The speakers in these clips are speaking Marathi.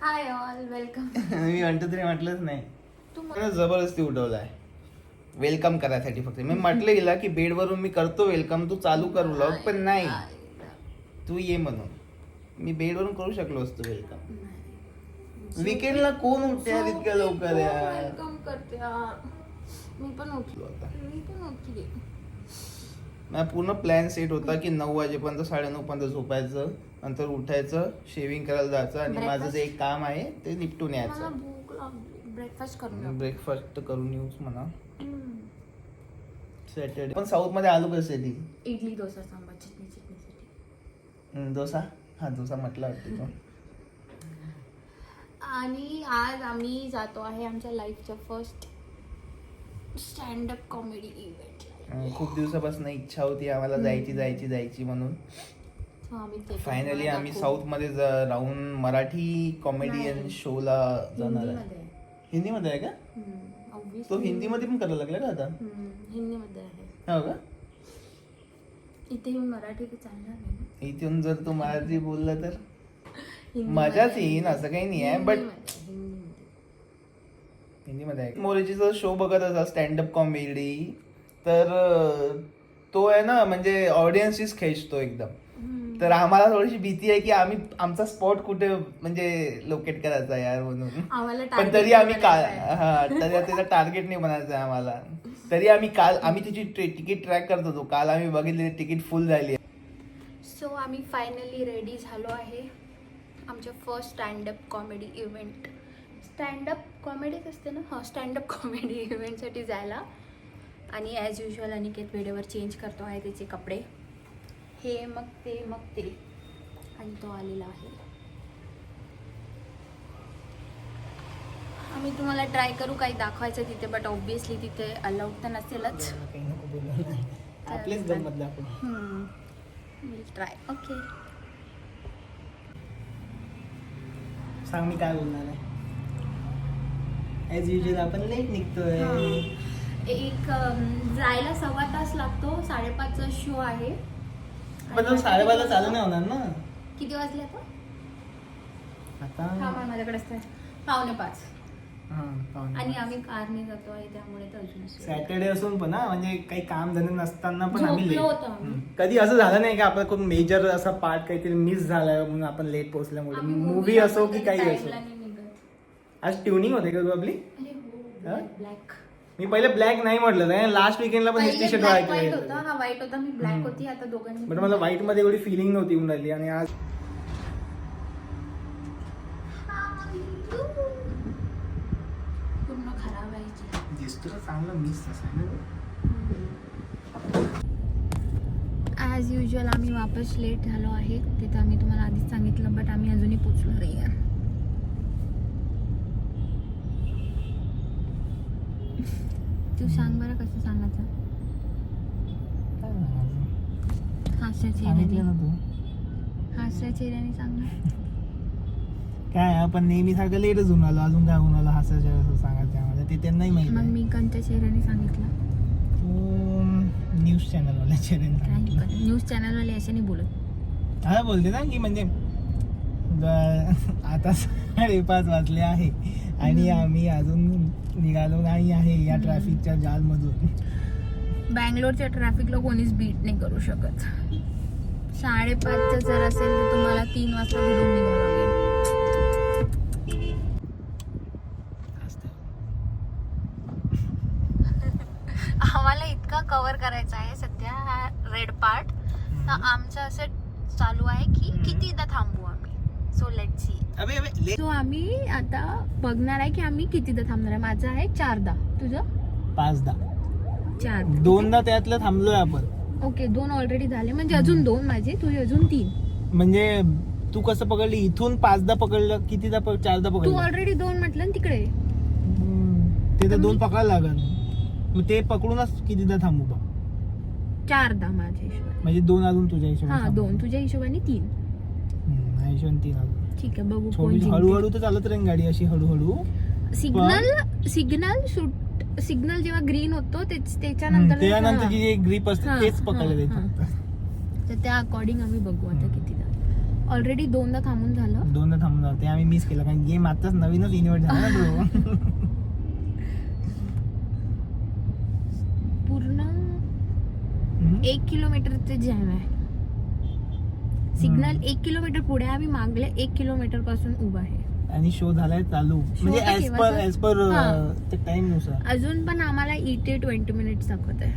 Hi all welcome. मी 1 2 3 म्हटलंच नाही. तू मला जबरदस्ती उठवलाय वेलकम करायसाठी. फक्त मी म्हटलं गेला की बेडवरून मी करतो वेलकम, तू चालू कर व्लॉग, पण नाही तू ये म्हणून. मी बेडवरून करू शकलो असतो वेलकम. वीकेंडला कोण उठते यार इतक्या लवकर यार. वेलकम करते यार. मी पण उठलो आता. मी पण उठली. माझा पूर्ण प्लॅन सेट होता की 9 वाजेपर्यंत 9:30 पर्यंत झोपायचं, नंतर उठायचं, शेविंग करायला जायचं आणि माझं जे एक काम आहे ते निपटून मला यायचं. भूक लागली. ब्रेकफास्ट करून ब्रेकफास्ट करून येऊच म्हणा. सॅटर्डे पण साऊथ मध्ये आलू कसे ती इडली डोसा सांबार चटणीसाठी. डोसा. हा डोसा म्हटला वाटतं तो. आणि आज आम्ही जातो आहे आमच्या लाईफच्या फर्स्ट स्टँडअप कॉमेडी इव्हेंट. खूप दिवसापासून इच्छा होती आम्हाला जायची म्हणून. फायनली आम्ही साऊथ मध्ये राहून मराठी कॉमेडियन शोला जाणार आहे. हिंदी मध्ये आहे का तो? हिंदी मध्ये पण करायला लागला का आता? हिंदी मध्ये आहे. हो का? इथे येऊन मराठी चालणार नाही. इथून जर तू मराठी बोलला तर मजाच येईन, असं काही नाही आहे. बट हिंदी मध्ये आहे. मोरेजीचा शो बघत असा स्टँडअप कॉमेडी, तर तो आहे ना म्हणजे ऑडियन्सचीच खेचतो एकदम. तर आम्हाला थोडीशी भीती आहे की आम्ही आमचा स्पॉट कुठे म्हणजे लोकेट करायचा यार म्हणून. पण तरी आम्ही तरी त्याचा टार्गेट नाही बनायचं आम्हाला. तरी आम्ही तिची तिकीट ट्रॅक करत होतो. काल आम्ही बघितले तिकीट फुल झाली. सो आम्ही फायनली रेडी झालो आहे आमच्या first standup comedy event. Standup कॉमेडीच असते ना. हा, स्टँडअप कॉमेडी इव्हेंटसाठी जायला. आणि ॲज युजल अनिकेत वेळेवर चेंज करतो आहे त्याचे कपडे. हे मग ते आणि तो आलेला आहे. आम्ही तुम्हाला ट्राय करू काही दाखवायचं तिथे, बट ऑब्विसली तिथे अलाउड तर नसेलच. आपलेच गमतला आपण. ट्राय. ओके, सांग मी काय बोलणार आहे. ॲज युजल आपण लेट निघतोय. एक जायला 1.25 तास लागतो. 5:30चा शो आहे. पण 5:30 चालू नाही होणार ना. किती वाजले आता? माझ्याकडे 4:45. आणि आम्ही कारने जातो आहे त्यामुळे तर अजून सॅटर्डे असून पण म्हणजे काही काम धंदे नसताना पण आम्ही लेट. होतो. कधी असं झालं नाही की आपला खूप मेजर असा पार्ट काहीतरी मिस झालाय म्हणून आपण लेट पोहोचल्यामुळे. मूवी असो की काही असो. आज ट्युनिंग होते का तू आपली? ब्लॅक. मी पहिले ब्लॅक नाही म्हटलं. लास्ट वीकेंडला पण टी शर्ट व्हाईट होता. हा व्हाईट होता. मी ब्लॅक होती. आता दोघांनी. बट मला व्हाईट मध्ये एवढी फिलिंग नव्हती येऊन राहिली. आणि आज पूर्ण खराब व्हायची. दिसतो चांगला मिस असायला. ॲज युजल आम्ही वापस लेट झालो आहे. तिथं आम्ही तुम्हाला आधीच सांगितलं, बट आम्ही अजूनही पोचलो नाही आहे. तू सांग बरं कसं सांगायचं. हास्य चेहऱ्याने सांग ना. काय आपण नेहमी सारखं लेटच होऊन आलो. अजून काय होऊन आलं हासायचं सांगायचं आम्हाला ते त्यांनाही माहिती. मग मी कोणत्या चेहऱ्याने सांगितलं? न्यूज चॅनलवाल्या चेहऱ्याने. न्यूज चॅनलवाले असे नाही बोलत. हा बोलते ना की म्हणजे आता 5:30 वाजले आहे आणि आम्ही अजून निघालो नाही आहे या ट्रॅफिकच्या जालमधून. बँगलोरच्या ट्रॅफिकला कोणीच बीट नाही करू शकत. 5:30 जर असेल तर तुम्हाला 3 वाजता घरून निघावं लागेल. आम्हाला इतका कव्हर करायचा आहे सध्या हा रेड पार्ट. तर आमचं असं चालू आहे की कितीदा थांबू आम्ही. So let's see. सो आम्ही आता बघणार आहे की आम्ही कितीदा थांबणार आहे. माझं आहे 4दा. तुझं? 5दा. 4. 2दा त्यातलं थांबलोय आपण. ओके, 2 ऑलरेडी झाले म्हणजे अजून 2 माझे. तुझे अजून 3. म्हणजे तू कसं पकडली? इथून 5दा पकडलं. कितीदा 4दा तू पकडलं? ऑलरेडी 2 म्हटलं ना तिकडे. ते तर 2 पकडायला लागल. मग ते पकडूनच कितीदा थांबू बा? 4दा माझ्या हिशोबाने. म्हणजे 2 अजून तुझ्या हिशोबाने. हा 2 तुझ्या हिशोबाने 3. माझ्या हिशोबाने 3 अजून. ठीक आहे, बघू कोण थोडी जिंकते. हळूहळू तर चालत राहील गाडी अशी हळूहळू. सिग्नल जेव्हा ग्रीन होतो त्याच्यानंतर जी ग्रीप असते तेच पकडले. तर त्या अकॉर्डिंग आम्ही बघू आता किती. ऑलरेडी 2दा थांबून झालं. 2दा थांबून झालं, ते आम्ही मिस केलं कारण गेम आताच नवीनच इन्व्हर्ट झाला ना ब्रो. पूर्ण 1 किलोमीटरचे जॅम आहे. सिग्नल 1 किलोमीटर पुढे आहे. आम्ही मागले 1 किलोमीटर पासून उभा आहे आणि शो झालाय चालू, म्हणजे ऍज पर ते टाइम नुसार. अजून पण आम्हाला इथे 20 मिनिट्स दाखवत आहे.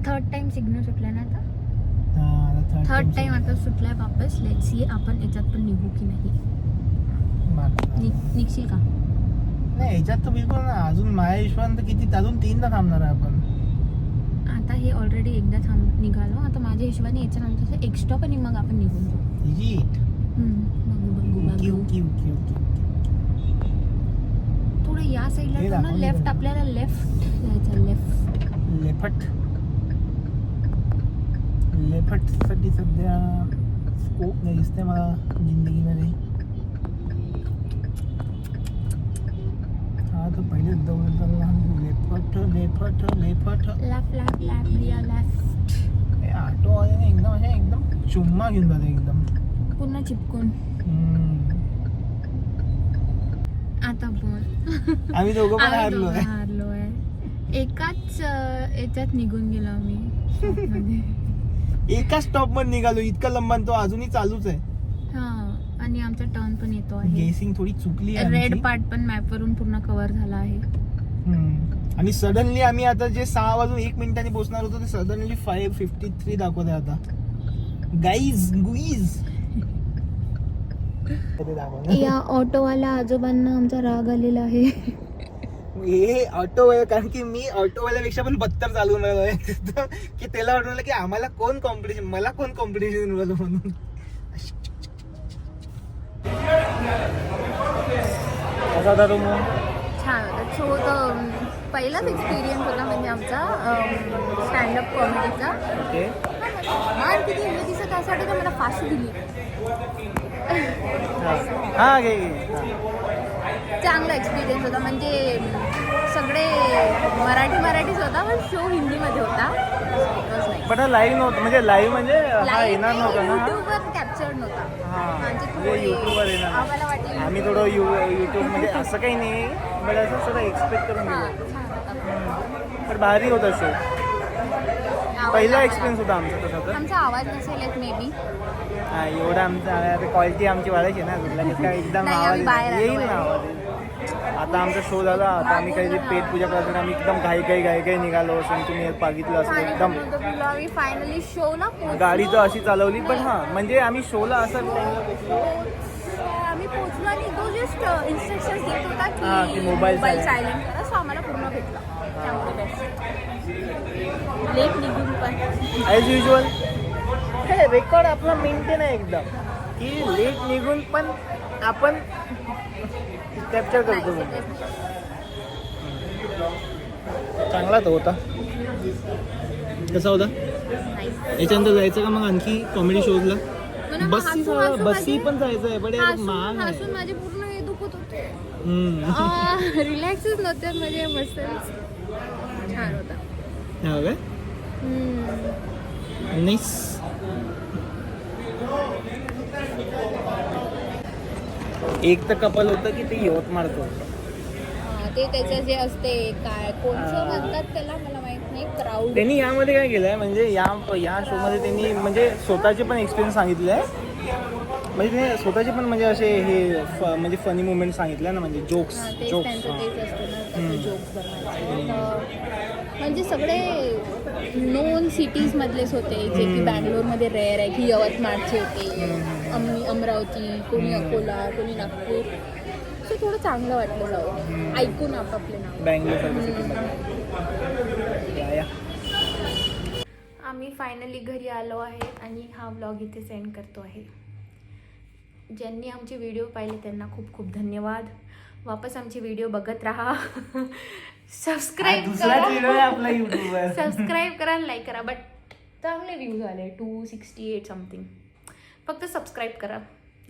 थर्ड टाइम सिग्नल सुटलाय ना आता. थर्ड टाइम आता सुटलाय वापस. लेट्स सी आपण याच्यात पण निघू की नाही. निघशील का? नाही याच्यात तर बिलकुल ना. अजून माझ्या हिशोबाने तर किती, अजून 3दा थांबणार आहे आपण. आता हे ऑलरेडी एकदा निघालो. आता माझ्या हिशोबाने याच्यानंतर एक स्टॉप आणि मग आपण निघून जाऊ. थोडं या साईडला ना लेफ्ट, आपल्याला लेफ्ट जायचं. लेफ्ट साठी सध्या स्कोप नाही दिसते मला जिंदगीमध्ये. हा तर पहिले दौड चालला. ऑटो वाल्याने एकदम चुम्मा घेऊन जाते एकदम पूर्ण चिपकून. आता बोल. आम्ही दोघं पण हारलोय. एकाच याच्यात निघून गेलो आम्ही. एका स्टॉप मध्ये निघालो. इतका लंबा तो अजूनही चालूच आहे. हा, आणि आमचा टर्न पण येतो आहे. गेसिंग थोडी चुकली. रेड पार्ट पण मॅप वरून पूर्ण कव्हर झाला आहे. आणि सडनली आम्ही आता जे 6 वाजून 1 मिनिटांनी पोहोचणार होतो ते सडनली 5:53 दाखवत आहे आता. गुईज या ऑटोवाला आजोबांना आमचा राग आलेला आहे. हे ऑटोवाला, कारण की मी ऑटोवाल्यापेक्षा पण बत्तर चालवून राहिलो आहे. की त्याला वाटलं की आम्हाला कोण कॉम्पिटिशन, मला कोण कॉम्पिटिशन राहिलो म्हणून. कसा होता तो मग? छान होता. सो पहिलाच एक्सपिरियन्स होता म्हणजे आमचा स्टँडअप कॉमेडीचा. ओके. किती दिवसात असं वाटतं मला फाशी दिली. हा घे. चांगला एक्सपिरियन्स होता. म्हणजे सगळे मराठीच होता पण शो हिंदीमध्ये होता. पण लाईव्ह नव्हतं, म्हणजे लाईव्ह म्हणजे येणार नव्हता ना. युट्यूबवर कॅप्चर्ड नव्हता. म्हणजे युट्यूबवर येणार. आम्हाला वाटलं आम्ही थोडं युट्यूब म्हणजे असं काही नाही, बट असं सगळं एक्सपेक्ट करून गेलो. पण भारी होता शो. पहिला एक्सपिरियन्स होता आमचा तसा तर. आमचा आवाज नसेल येत मे बी. हा, एवढा आमचा क्वालिटी आमची वाढायची ना. काय एकदम आवाज येईल ना आवाज. आता आमचा शो झाला. आता आम्ही काही पेट पूजा करताना आम्ही एकदम घाई निघालो. तुम्ही पागितलं असं एकदम. आम्ही फायनली शो ना गाडी तर अशी चालवली. पण हा म्हणजे आम्ही शोला असं आम्ही पोहोचलो आणि तो जस्ट इन्स्ट्रक्शन देत होता की मोबाईल सायलेंट करा. सो आम्हाला पूर्ण भेटला. त्यामुळे लेट निघून पण ॲज युजल हे रेकॉर्ड आपला मेंटेन आहे एकदम, की लेट निघून पण आपण कॅप्चर करतो. चांगला तो होता. कसा होता? याच्यानंतर जायचं का मग आणखी कॉमेडी शोजला? बसी पण जायचं आहे. पण महाग आहे. माझे पूर्ण हे दुखत होते. रिलॅक्सच नव्हते. म्हणजे मस्त छान होता. काय नाईस. एक तर कपल होतं की ते यवतमाळचं होतं. ते त्याचं जे असते काय कोणचं म्हणतात त्याला मला माहित नाही. क्राऊड. त्यांनी यामध्ये काय केलंय म्हणजे या शोमध्ये त्यांनी म्हणजे स्वतःचे पण एक्सपिरियन्स सांगितले आहे. म्हणजे ते स्वतःचे पण म्हणजे असे हे म्हणजे फनी मुवमेंट सांगितले ना. म्हणजे जोक्स म्हणजे सगळे नोन सिटीज मधलेच होते. जे की बँगलोरमध्ये रेअर आहे. की यवतमाळचे होते, अमरावती, कोणी अकोला, कोणी नागपूर. सो थोडं चांगलं वाटलं जाऊ ऐकून आपापले नाव. बँगलोर. आम्ही फायनली घरी आलो आहे आणि हा व्लॉग इथे सेंड करतो आहे. ज्यांनी आमचे व्हिडिओ पाहिले त्यांना खूप खूप धन्यवाद. वापस आमचे व्हिडिओ बघत राहा. सबस्क्राईब करा, लाईक करा. बट चांगले व्ह्यूज आले 268 समथिंग. फक्त सबस्क्राईब करा.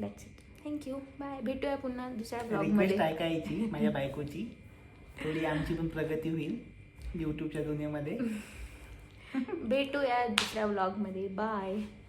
That's it. थँक्यू. बाय. भेटूया पुन्हा दुसऱ्या ब्लॉगमध्ये. ऐकायची माझ्या बायकोची थोडी आमची पण प्रगती होईल यूट्यूबच्या दुनियेमध्ये. भेटूया दुसऱ्या व्लॉगमध्ये. बाय.